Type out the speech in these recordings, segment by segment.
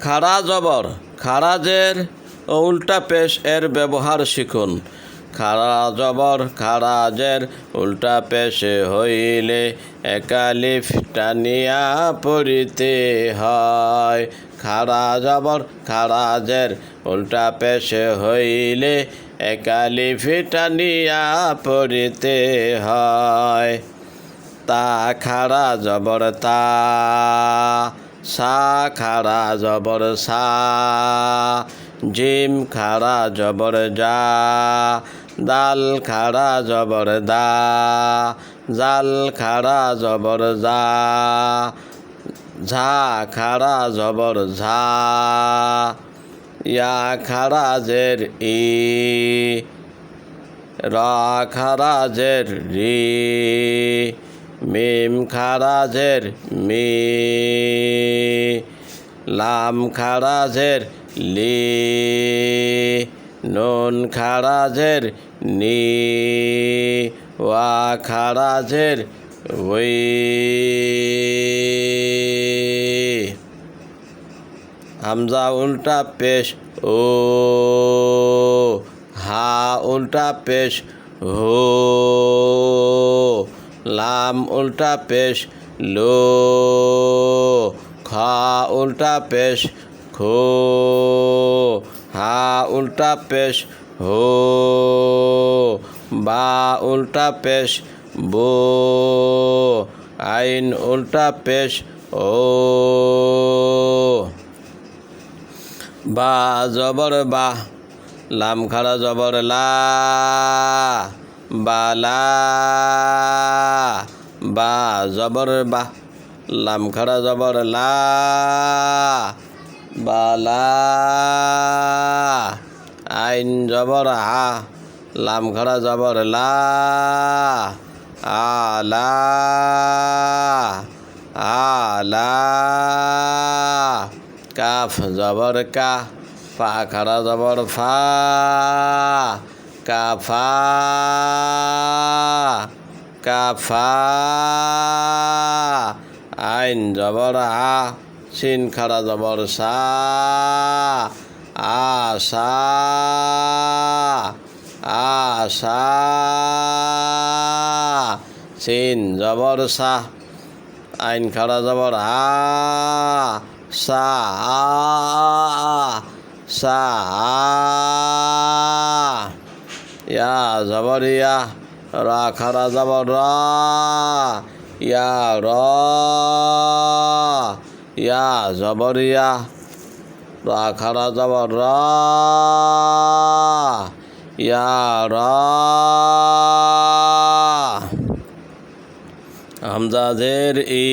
খাড়া জবর খারাজের উল্টা পেশ এর ব্যবহার শিখুন। খাড়া জবর খারাজের উল্টা পেশ হইলে একালিফ টানিয়া পড়িতে হয়। খাড়া জবর খারাজের উল্টা পেশ হইলে একালিফ টানিয়া পড়িতে হয়। তা খাড়া জবর তা সা খাড়া জবর সা জিম খাড়া জবর যা দাল খাড়া জবর দা জাল খাড়া জবর যা ঝা খাড়া জবর ঝা ইয়া খাড়া জের ই রা খাড়া জের রি মিম খারাজের মি লাম খারাজের লি নুন খারাজের নি ওয়া খারাজের ওই। হামজা উল্টা পেশ ও হা উল্টা পেশ হো লাম উল্টা পেশ লো খা উল্টা পেশ খো হা উল্টা পেশ হো বা উল্টা পেশ বো আইন উল্টা পেশ ও। বা জবর বা লাম খাড়া জবর লা বালা বা জবর বা লাম খাড়া জবর লা বালা আইন জবর আ লাম খাড়া জবর লা আলা আলা কাফ জবর কা ফা খাড়া জবর ফা কাফা কাফা আইন জবর আ সিন খাড়া জবর সা আশা আশা সিন জবর সা আইন খাড়া জবর আ সা সা ইয়া জবর ইয়া রা খাড়া জবর রা ইয়া র ইয়া জবর ইয়া রা খাড়া জবর রা ইয়া রা হামজা জের ই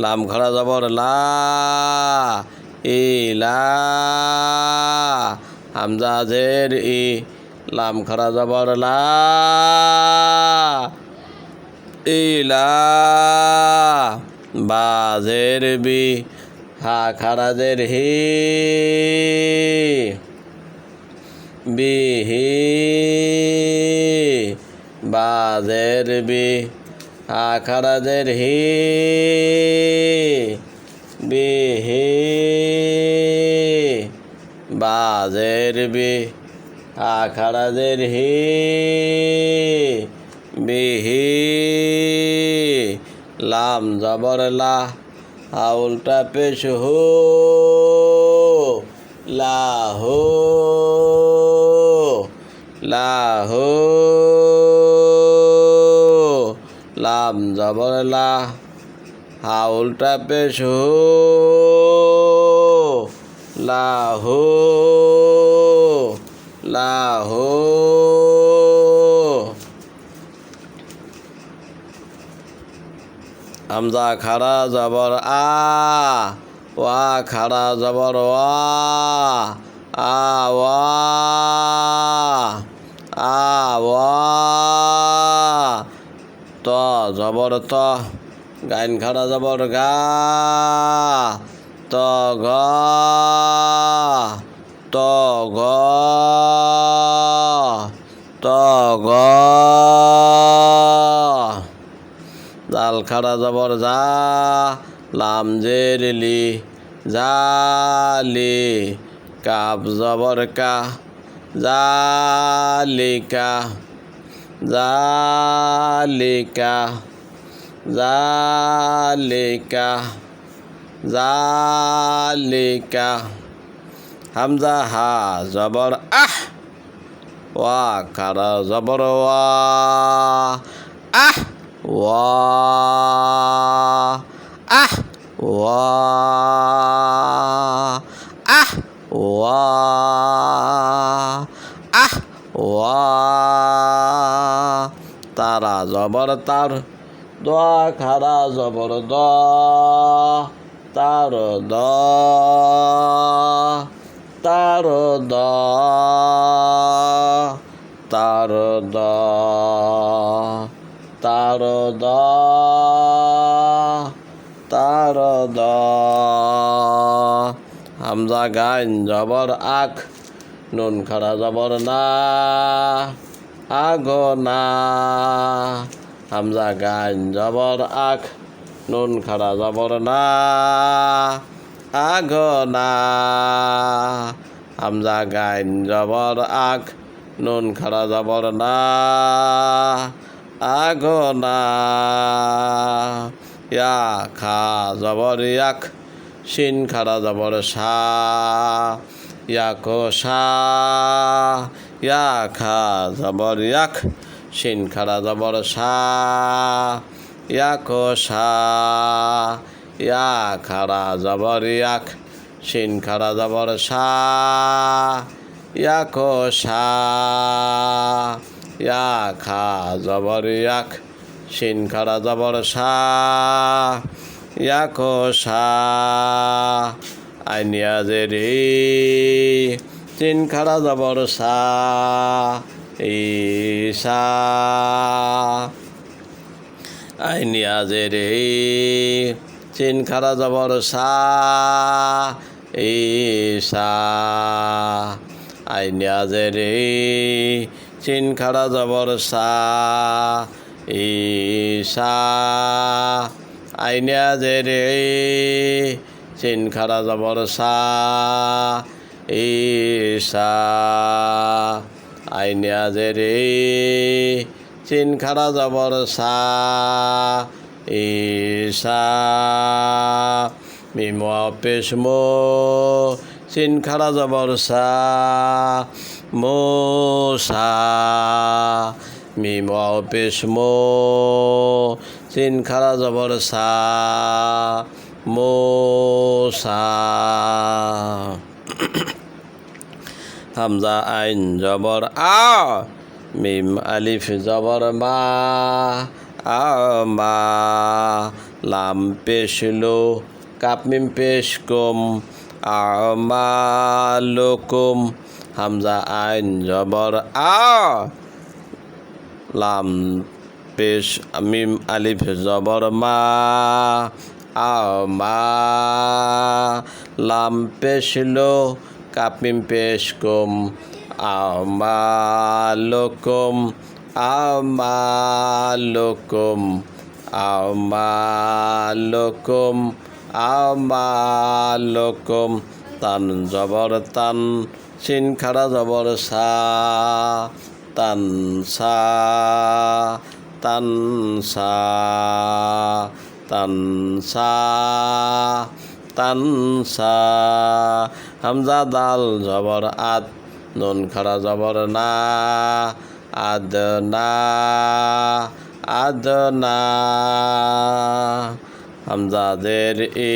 লাম খাড়া জবর লা ইলা হামজা জের ই লাম খাড়া জবর লা ইলা বা জের বি হা খাড়া জের হি বিহি বা জের বি হা খাড়া জের হি বিহি বা জের বি হা খাড়া জের হি বিহি লাম জবর লা হা উল্টা পেশ হো লাহো লাহো লাম জবর লা হা উল্টা পেশ হো লাহো লাহো হামজা খাড়া জবর আ ওয়া খাড়া জবর ওয়া আওয়া আওয়া ত জবর ত গাইন খাড়া জবর গা ত গ ত গ ত গ জাল খাড়া জবর যা লাম জের লি জালি কাপ জবর কা জালিকা জালিকা জালিকা জালিকা হামজা হা জবর আহ ওয়া খারা জবর ওয়া আহ ওয়া আহ ওয়া আহ ওয়া আহ ওয়া তারা জবর তার দোয়া খারা জবর দ তার দ তার দ তার দ তার দ তার দ হামজা গাইন জবর আখ নুন খারা জবর না আগনা হামজা গাইন জবর আখ নুন খারা জবর না আগনা হামজা গাইন জবর আখ নুন খারা জবর না আগনা ইয়া খা জবর ইয়াক শিন খারা জবর সা ইয়াক সা ইয়া খা জবর ইয়াক শিন খারা জবর সা ইয়াক সা ইয়া খারা জবর ইয়াক শিন খারা জবর সা ইয়াক সা ইয়া খা জবর ইয়াক শিন খারা জবর সা ইয়াক সা আইনিয়া জেরি তিন খারা জবর সা ঈশা আইনিয়া জেরি তিন খারা জবর সা ঈশা আইনিয়া জেরি তিন খারা জবর সা ঈশা আইনিয়া জেরি তিন খারা জবর সা ঈশা আইনিয়া জেরি তিন খারা জবর সা ঈশা মিম পেশ মো তিন খারা জবর সা মোসা মিম পেশ মো তিন খারা জবর সা মোসা হামজা আইন জবর আ মিম আলিফ জবর মা আমা লাম পেশ লো কাপ মিম পেশ কুম আমালুকুম হামজা আইন জবর আ লাম পেশ মিম আলিফ জবর মা আমা লাম পেশ লো কাপ মিম পেশ কুম আমালুকুম আমালুকুম আমালুকুম আমালুকুম তান জবর তান সিন খারা জবর সা তান সা তান সা তান সা তান সা হামজা দাল জবর আদ নুন খারা জবর না আদনা আদনা হামজা জের ই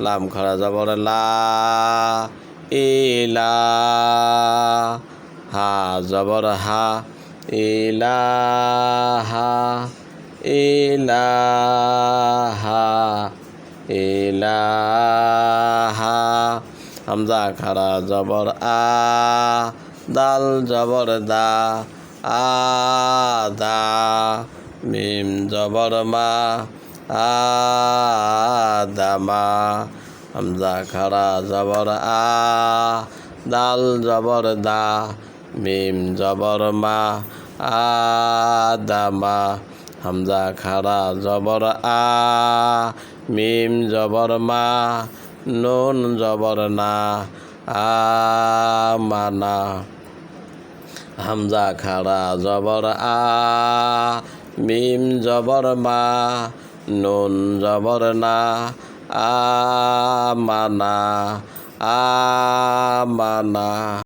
লাম খারা জবর লা ইলা হা জবর হা ইলাহা ইলাহা ইলাহা হামজা খারা জবর আ দাল জবর দা আদা মিম জবর মা আদামা হামজা খারা জবর আ দাল জবর দা মিম জবর মা আদামা হামজা খারা জবর আ মিম জবর মা নুন জবর না আমানা। হামজা খাড়া জবর আ, মিম জবর মা, নুন জবর না আমানা আমানা।